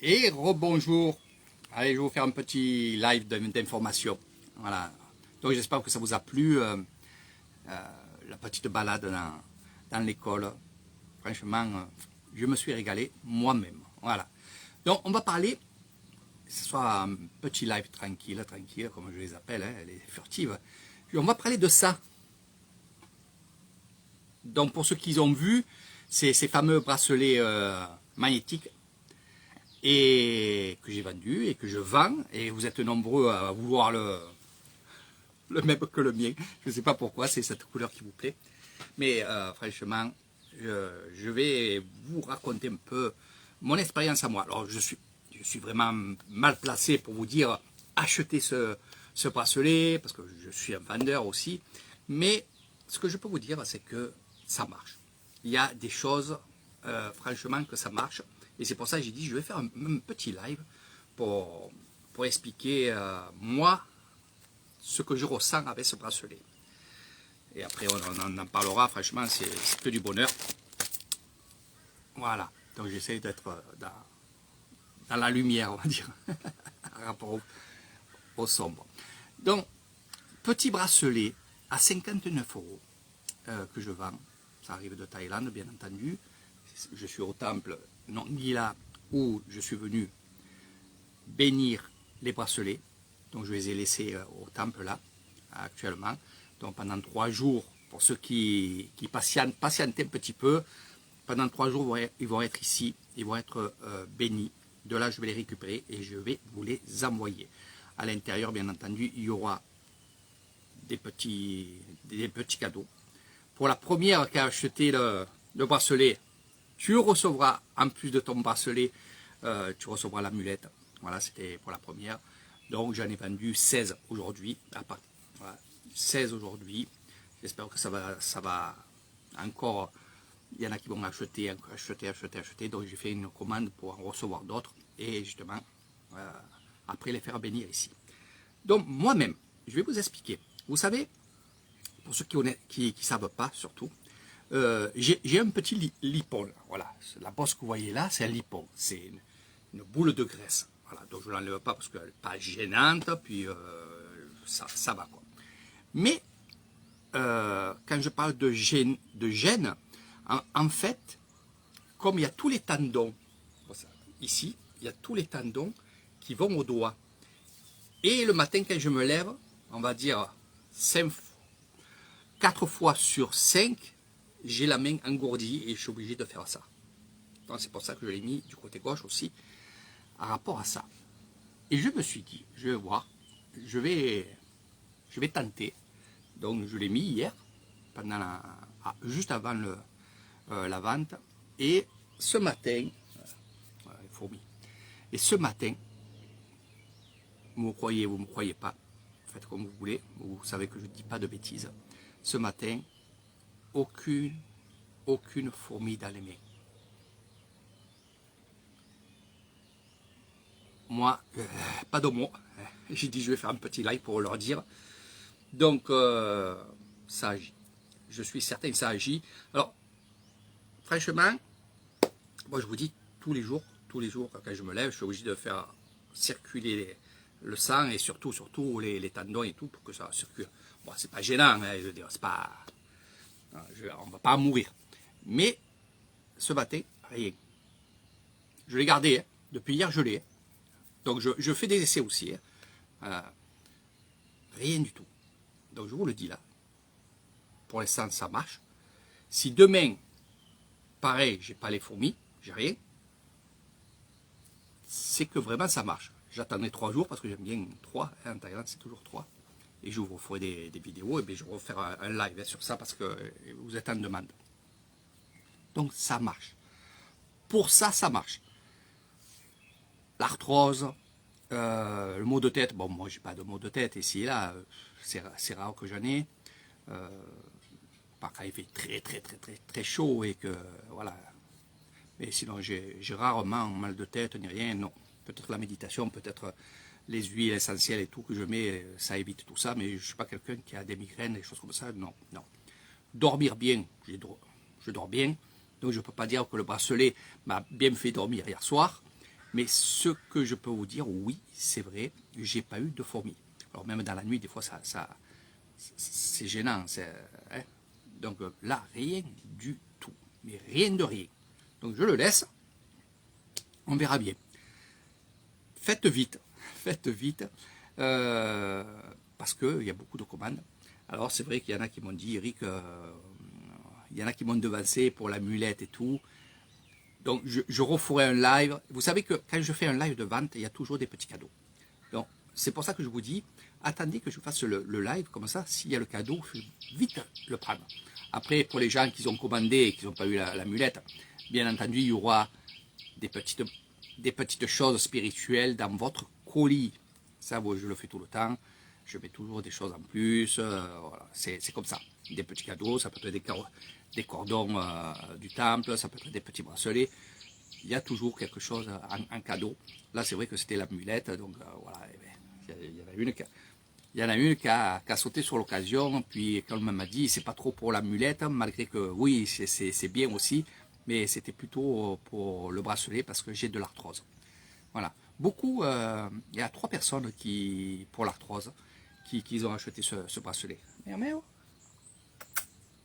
Et rebonjour. Allez, je vais vous faire un petit live d'information. Voilà. Donc j'espère que ça vous a plu, la petite balade dans l'école. Franchement, je me suis régalé moi-même. Voilà. Donc on va parler, que ce soit un petit live tranquille, comme je les appelle, hein, les furtives. On va parler de ça. Donc pour ceux qui ont vu, ces fameux bracelets magnétiques et que j'ai vendu et que je vends, et vous êtes nombreux à vouloir le même que le mien. Je ne sais pas pourquoi, c'est cette couleur qui vous plaît. Mais franchement, je vais vous raconter un peu mon expérience à moi. Alors je suis vraiment mal placé pour vous dire achetez ce bracelet, parce que je suis un vendeur aussi. Mais ce que je peux vous dire, c'est que ça marche. Il y a des choses, franchement, que ça marche. Et c'est pour ça que j'ai dit, je vais faire un petit live pour expliquer, moi, ce que je ressens avec ce bracelet. Et après, on en parlera, franchement, c'est que du bonheur. Voilà, donc j'essaie d'être dans la lumière, on va dire, par rapport au sombre. Donc, petit bracelet à 59 € que je vends. Ça arrive de Thaïlande, bien entendu. Je suis au temple Nongila où je suis venu bénir les bracelets. Donc je les ai laissés au temple là, actuellement. Donc pendant 3 jours, pour ceux qui patientez un petit peu, pendant 3 jours, ils vont être ici, ils vont être bénis. De là, je vais les récupérer et je vais vous les envoyer. À l'intérieur, bien entendu, il y aura des petits cadeaux. Pour la première qui a acheté le bracelet, tu recevras, en plus de ton bracelet, tu recevras l'amulette. Voilà, c'était pour la première. Donc j'en ai vendu 16 aujourd'hui. Voilà, 16 aujourd'hui. J'espère que ça va encore. Il y en a qui vont acheter. Donc j'ai fait une commande pour en recevoir d'autres. Et justement, après les faire bénir ici. Donc moi-même, je vais vous expliquer. Vous savez, pour ceux qui ne savent pas surtout, j'ai un petit lipon. Voilà, la bosse que vous voyez là, c'est un lipon. C'est une boule de graisse. Voilà, donc je ne l'enlève pas parce qu'elle n'est pas gênante, puis ça va quoi. Mais quand je parle de gêne, en fait, comme il y a tous les tendons, ici, il y a tous les tendons qui vont au doigt. Et le matin, quand je me lève, on va dire 4 fois sur 5, j'ai la main engourdie et je suis obligé de faire ça. Donc c'est pour ça que je l'ai mis du côté gauche aussi, à rapport à ça. Et je me suis dit, je vais voir, je vais tenter. Donc je l'ai mis hier, juste avant la vente. Et ce matin, fourmi. Et ce matin, vous me croyez, vous ne me croyez pas, faites comme vous voulez, vous savez que je ne dis pas de bêtises. Ce matin, aucune fourmi dans les mains. Moi, pas de mots. J'ai dit je vais faire un petit live pour leur dire. Donc, ça agit. Je suis certain que ça agit. Alors, franchement, moi je vous dis, tous les jours, quand je me lève, je suis obligé de faire circuler le sang et surtout les tendons et tout pour que ça circule. Bon, c'est pas gênant, hein, je veux dire, c'est pas... on va pas en mourir. Mais, ce matin, rien. Je l'ai gardé, hein. Depuis hier je l'ai. Donc je fais des essais aussi. Hein. Rien du tout. Donc je vous le dis là. Pour l'instant ça marche. Si demain, pareil, j'ai pas les fourmis, j'ai rien, c'est que vraiment ça marche. J'attendrai 3 jours parce que j'aime bien 3. Hein, en Thaïlande c'est toujours 3. Et je vous ferai des vidéos et bien je vais refaire un live sur ça parce que vous êtes en demande. Donc ça marche. Pour ça, ça marche. L'arthrose, le maux de tête, bon moi j'ai pas de maux de tête ici et là, c'est rare que j'en ai, par quand il fait très chaud et que voilà, mais sinon j'ai rarement mal de tête ni rien, non, peut-être la méditation, peut-être les huiles essentielles et tout que je mets, ça évite tout ça, mais je suis pas quelqu'un qui a des migraines, des choses comme ça, non. Dormir bien, je dors bien, donc je peux pas dire que le bracelet m'a bien fait dormir hier soir. Mais ce que je peux vous dire, oui, c'est vrai, j'ai pas eu de fourmis. Alors même dans la nuit, des fois, c'est gênant. Hein. Donc là, rien du tout. Mais rien de rien. Donc je le laisse. On verra bien. Faites vite. Faites vite. Parce qu'il y a beaucoup de commandes. Alors c'est vrai qu'il y en a qui m'ont dit, Eric, il y en a qui m'ont devancé pour la mulette et tout. Donc je referai un live. Vous savez que quand je fais un live de vente, il y a toujours des petits cadeaux. Donc c'est pour ça que je vous dis, attendez que je fasse le live, comme ça, s'il y a le cadeau, je vais vite le prendre. Après, pour les gens qui ont commandé et qui n'ont pas eu la mulette, bien entendu, il y aura des petites choses spirituelles dans votre colis. Ça, je le fais tout le temps. Je mets toujours des choses en plus. Voilà. C'est comme ça. Des petits cadeaux, ça peut être des cordons du temple, ça peut être des petits bracelets. Il y a toujours quelque chose en cadeau. Là, c'est vrai que c'était l'amulette. Donc, voilà. Il y en a une qui a sauté sur l'occasion. Puis, quand elle m'a dit, c'est pas trop pour l'amulette, malgré que oui, c'est bien aussi. Mais c'était plutôt pour le bracelet parce que j'ai de l'arthrose. Voilà. Beaucoup, il y a 3 personnes pour l'arthrose, qui ont acheté ce bracelet. Miaou.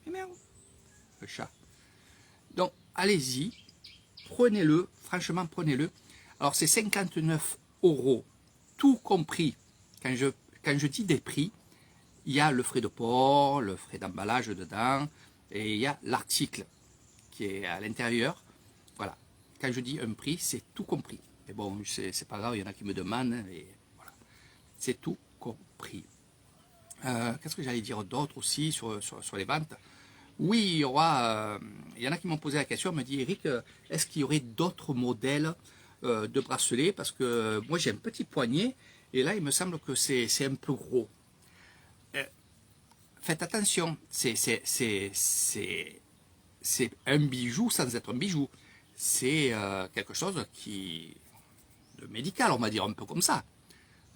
Le chat. Donc, allez-y, prenez-le, franchement, prenez-le. Alors, c'est 59 €, tout compris. Quand je dis des prix, il y a le frais de port, le frais d'emballage dedans, et il y a l'article qui est à l'intérieur. Voilà. Quand je dis un prix, c'est tout compris. Mais bon, c'est pas grave, il y en a qui me demandent, et voilà. C'est tout compris. Qu'est-ce que j'allais dire d'autre aussi sur les ventes? Oui, il y aura. Il y en a qui m'ont posé la question, me dit Eric, est-ce qu'il y aurait d'autres modèles de bracelets? Parce que moi j'ai un petit poignet, et là il me semble que c'est un peu gros. Faites attention, c'est un bijou sans être un bijou. C'est quelque chose de médical, on va dire, un peu comme ça.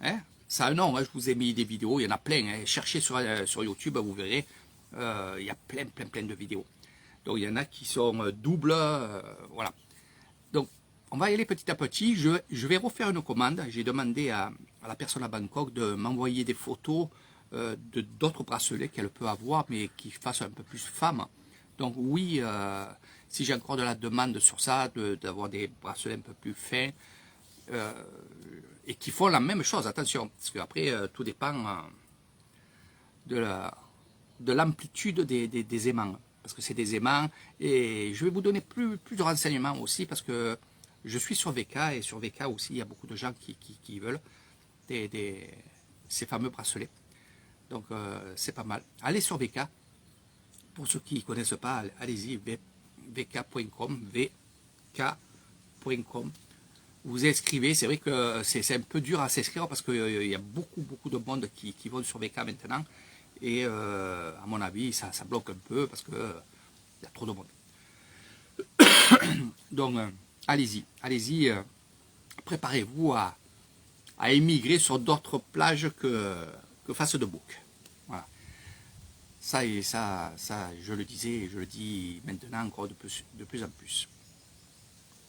Hein? Ça a un nom, hein, je vous ai mis des vidéos, il y en a plein. Hein. Cherchez sur YouTube, vous verrez, il y a plein de vidéos. Donc il y en a qui sont doubles, voilà. Donc on va y aller petit à petit. Je vais refaire une commande. J'ai demandé à la personne à Bangkok de m'envoyer des photos d'autres bracelets qu'elle peut avoir, mais qui fassent un peu plus femme. Donc oui, si j'ai encore de la demande sur ça, d'avoir des bracelets un peu plus fins, et qui font la même chose, attention, parce qu'après, tout dépend de l'amplitude des aimants, parce que c'est des aimants, et je vais vous donner plus de renseignements aussi, parce que je suis sur VK, et sur VK aussi, il y a beaucoup de gens qui veulent ces fameux bracelets. Donc, c'est pas mal. Allez sur VK. Pour ceux qui ne connaissent pas, allez-y, vk.com, vk.com. Vous inscrivez, c'est vrai que c'est un peu dur à s'inscrire parce qu'il y a beaucoup de monde qui vont sur VK maintenant. Et à mon avis, ça bloque un peu parce qu'il y a trop de monde. Donc, allez-y, préparez-vous à émigrer sur d'autres plages que Face de Bouc. Voilà. Ça, je le disais et je le dis maintenant encore de plus en plus.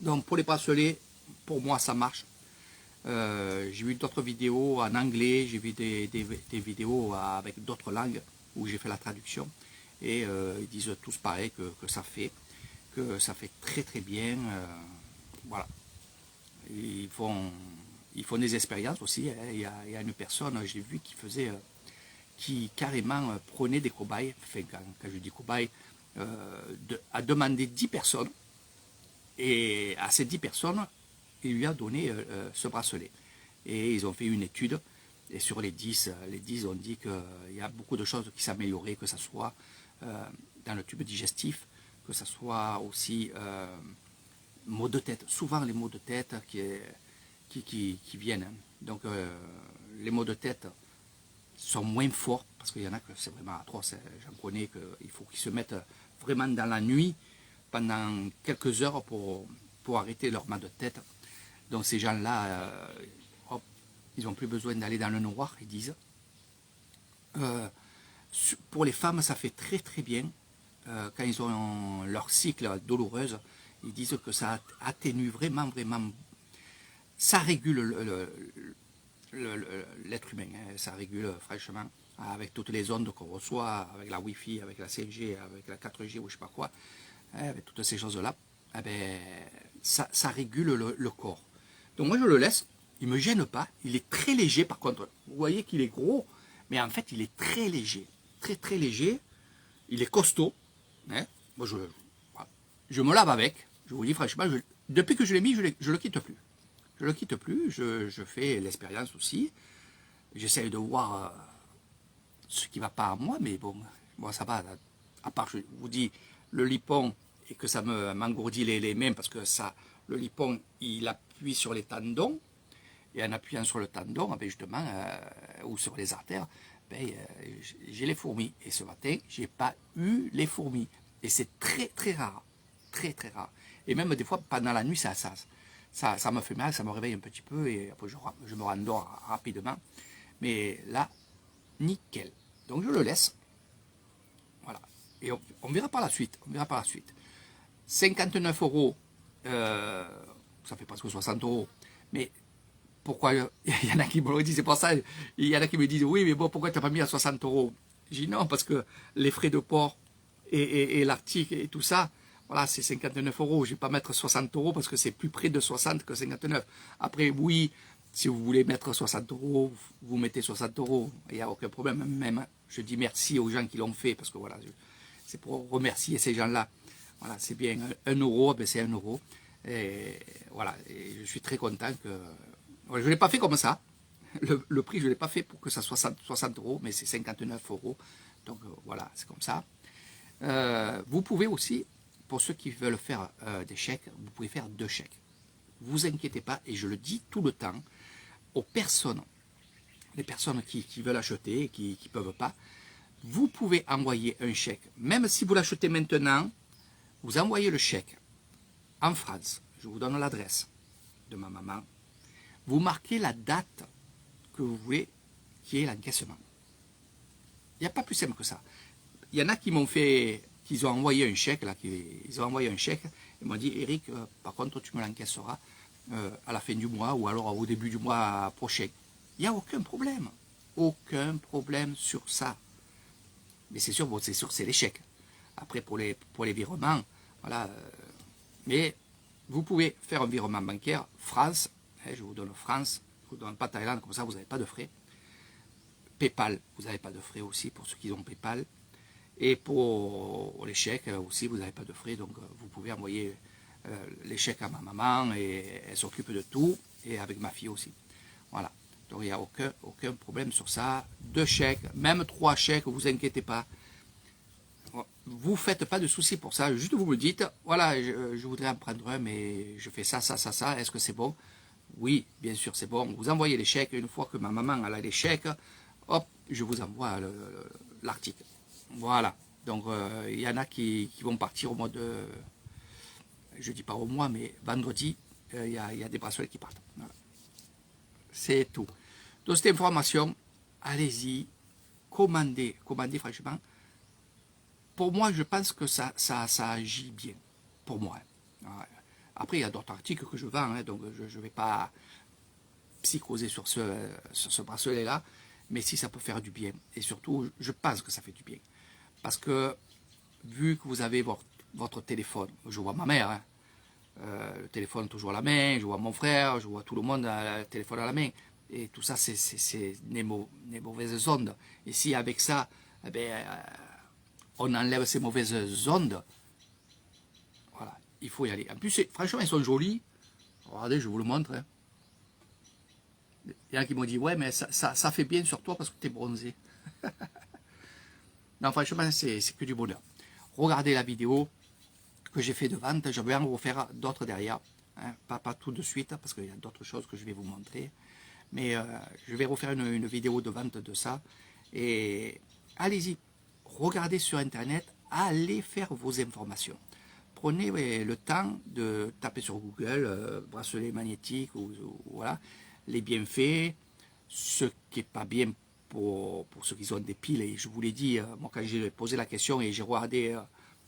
Donc pour les bracelets, pour moi ça marche. J'ai vu d'autres vidéos en anglais, j'ai vu des vidéos avec d'autres langues où j'ai fait la traduction. Et ils disent tous pareil que ça fait très bien. Voilà. Ils font des expériences aussi. Hein. Il y a une personne, j'ai vu, qui carrément prenait des cobayes, enfin, quand je dis cobayes, a demandé 10 personnes, et à ces 10 personnes, il lui a donné ce bracelet. Et ils ont fait une étude, et sur les 10 ont dit qu'il y a beaucoup de choses qui s'amélioraient, que ce soit dans le tube digestif, que ce soit aussi maux de tête. Souvent les maux de tête qui viennent. Hein. Donc les maux de tête sont moins forts, parce qu'il y en a que c'est vraiment atroce. J'en connais qu'il faut qu'ils se mettent vraiment dans la nuit pendant quelques heures pour arrêter leur mal de tête. Donc ces gens-là, ils n'ont plus besoin d'aller dans le noir, ils disent. Pour les femmes, ça fait très bien. Quand ils ont leur cycle douloureuse, ils disent que ça atténue vraiment ça régule l'être humain, hein, ça régule franchement, avec toutes les ondes qu'on reçoit, avec la Wi-Fi, avec la 5G, avec la 4G ou je sais pas quoi, hein, avec toutes ces choses-là, eh ben, ça régule le corps. Donc moi je le laisse, il ne me gêne pas, il est très léger par contre, vous voyez qu'il est gros, mais en fait il est très léger, très très léger, il est costaud, hein. Moi je me lave avec, je vous dis franchement, depuis que je l'ai mis, je le quitte plus. Je le quitte plus, je fais l'expérience aussi, j'essaye de voir ce qui ne va pas à moi, mais bon, moi ça va, à part je vous dis le lipon et que ça m'engourdit les mains parce que ça, le lipon il appuie sur les tendons et en appuyant sur le tendon, ben justement, ou sur les artères, ben, j'ai les fourmis. Et ce matin, j'ai pas eu les fourmis. Et c'est très très rare, très très rare. Et même des fois pendant la nuit, ça me fait mal, ça me réveille un petit peu et après je me rendors rapidement. Mais là, nickel. Donc je le laisse. Voilà. Et on verra par la suite. On verra par la suite. 59 €, ça fait presque 60 €. Mais pourquoi il y en a qui me le disent, c'est pour ça, il y en a qui me disent, oui, mais bon, pourquoi tu n'as pas mis à 60 €? Je dis non, parce que les frais de port et l'article et tout ça, voilà, c'est 59 €. Je ne vais pas mettre 60 € parce que c'est plus près de 60 que 59. Après, oui, si vous voulez mettre 60 €, vous mettez 60 €. Il n'y a aucun problème. Même, je dis merci aux gens qui l'ont fait parce que voilà, c'est pour remercier ces gens-là. Voilà, c'est bien. 1 €, ben c'est 1 €. Et voilà, et je suis très content que. Je ne l'ai pas fait comme ça. Le prix, je ne l'ai pas fait pour que ça soit 60 €, mais c'est 59 €. Donc voilà, c'est comme ça. Vous pouvez aussi, pour ceux qui veulent faire des chèques, vous pouvez faire 2 chèques. Vous inquiétez pas, et je le dis tout le temps, aux personnes, les personnes qui veulent acheter et qui ne peuvent pas, vous pouvez envoyer un chèque. Même si vous l'achetez maintenant, vous envoyez le chèque en France. Je vous donne l'adresse de ma maman. Vous marquez la date que vous voulez qui est l'encaissement. Il n'y a pas plus simple que ça. Il y en a qui m'ont fait, qu'ils ont envoyé un chèque, là, ils ont envoyé un chèque, ils m'ont dit, Eric, par contre, tu me l'encaisseras à la fin du mois ou alors au début du mois prochain. Il n'y a aucun problème. Aucun problème sur ça. Mais c'est sûr, bon, c'est les chèques. Après, pour les virements, voilà. Mais vous pouvez faire un virement bancaire, France, je vous donne France, je ne vous donne pas Thaïlande, comme ça vous n'avez pas de frais. PayPal, vous n'avez pas de frais aussi pour ceux qui ont PayPal. Et pour les chèques aussi, vous n'avez pas de frais, donc vous pouvez envoyer les chèques à ma maman et elle s'occupe de tout, et avec ma fille aussi. Voilà, donc il n'y a aucun problème sur ça. 2 chèques, même 3 chèques, vous inquiétez pas. Vous ne faites pas de soucis pour ça, juste vous me dites, voilà, je voudrais en prendre un, mais je fais ça, est-ce que c'est bon? Oui, bien sûr, c'est bon. Vous envoyez les chèques, une fois que ma maman a les chèques, hop, je vous envoie l'article. Voilà, donc il y en a qui vont partir au mois de, je dis pas au mois, mais vendredi, il y a des bracelets qui partent. Voilà. C'est tout. Donc cette information, allez-y, commandez franchement. Pour moi, je pense que ça agit bien, pour moi. Après, il y a d'autres articles que je vends, hein, donc je ne vais pas psychoser sur ce bracelet-là, mais si ça peut faire du bien, et surtout, je pense que ça fait du bien. Parce que, vu que vous avez votre téléphone, je vois ma mère, hein, le téléphone toujours à la main, je vois mon frère, je vois tout le monde le téléphone à la main, et tout ça, c'est des mauvaises ondes. Et si avec ça, eh bien, on enlève ces mauvaises ondes, voilà, il faut y aller. En plus, franchement, ils sont jolis. Regardez, je vous le montre. Hein. Il y en a qui m'ont dit, ouais, mais ça fait bien sur toi parce que tu es bronzé. Non, franchement, c'est que du bonheur. Regardez la vidéo que j'ai fait de vente. Je vais en refaire d'autres derrière. Hein, pas tout de suite, parce qu'il y a d'autres choses que je vais vous montrer. Mais je vais refaire une vidéo de vente de ça. Et allez-y, regardez sur Internet, allez faire vos informations. Prenez le temps de taper sur Google, bracelet magnétique, ou voilà, les bienfaits, ce qui n'est pas bien pour ceux qui ont des piles. Et je vous l'ai dit, moi quand j'ai posé la question et j'ai regardé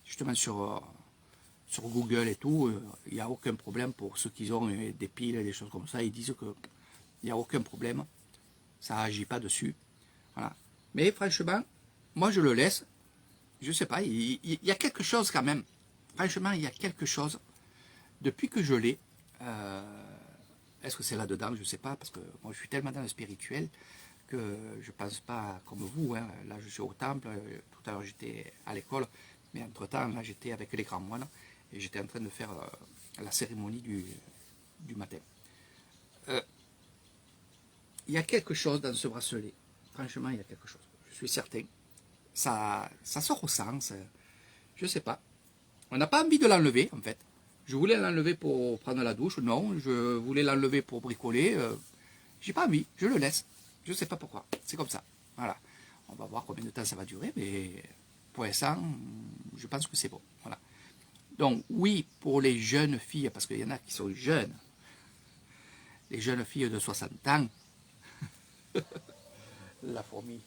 justement sur sur Google et tout, il n'y a aucun problème pour ceux qui ont des piles et des choses comme ça. Ils disent qu'il n'y a aucun problème. Ça n'agit pas dessus. Voilà. Mais franchement, moi je le laisse. Je ne sais pas, il y a quelque chose quand même. Franchement, il y a quelque chose. Depuis que je l'ai, est-ce que c'est là-dedans? Je ne sais pas, parce que moi je suis tellement dans le spirituel que je ne pense pas comme vous. Hein. Là, je suis au temple. Tout à l'heure, j'étais à l'école. Mais entre-temps, là, j'étais avec les grands moines. Et j'étais en train de faire la cérémonie du matin. Il y a quelque chose dans ce bracelet. Franchement, il y a quelque chose. Je suis certain. Ça se ressent. Je ne sais pas. On n'a pas envie de l'enlever, en fait. Je voulais l'enlever pour prendre la douche. Non, je voulais l'enlever pour bricoler. J'ai pas envie. Je le laisse. Je ne sais pas pourquoi. C'est comme ça. Voilà. On va voir combien de temps ça va durer. Mais pour l'instant, je pense que c'est bon. Voilà. Donc, oui, pour les jeunes filles, parce qu'il y en a qui sont jeunes. Les jeunes filles de 60 ans. La fourmi.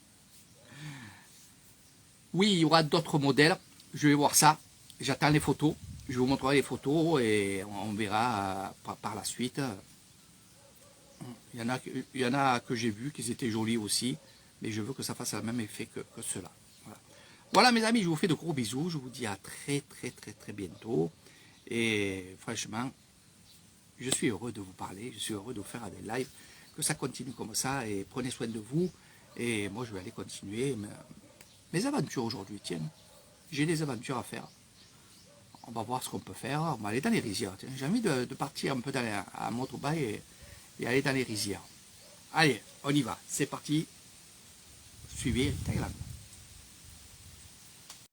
Oui, il y aura d'autres modèles. Je vais voir ça. J'attends les photos. Je vous montrerai les photos et on verra par la suite. Il y en a que j'ai vu qui étaient jolis aussi. Mais je veux que ça fasse le même effet que cela. Voilà. Voilà mes amis, je vous fais de gros bisous. Je vous dis à très bientôt. Et franchement, je suis heureux de vous parler. Je suis heureux de vous faire des lives. Que ça continue comme ça. Et prenez soin de vous. Et moi, je vais aller continuer mes aventures aujourd'hui. Tiens, j'ai des aventures à faire. On va voir ce qu'on peut faire. On va aller dans les rizières. J'ai envie de partir un peu à motorbike et aller dans les rizières. Allez, on y va. C'est parti. Suivez Thaïlande.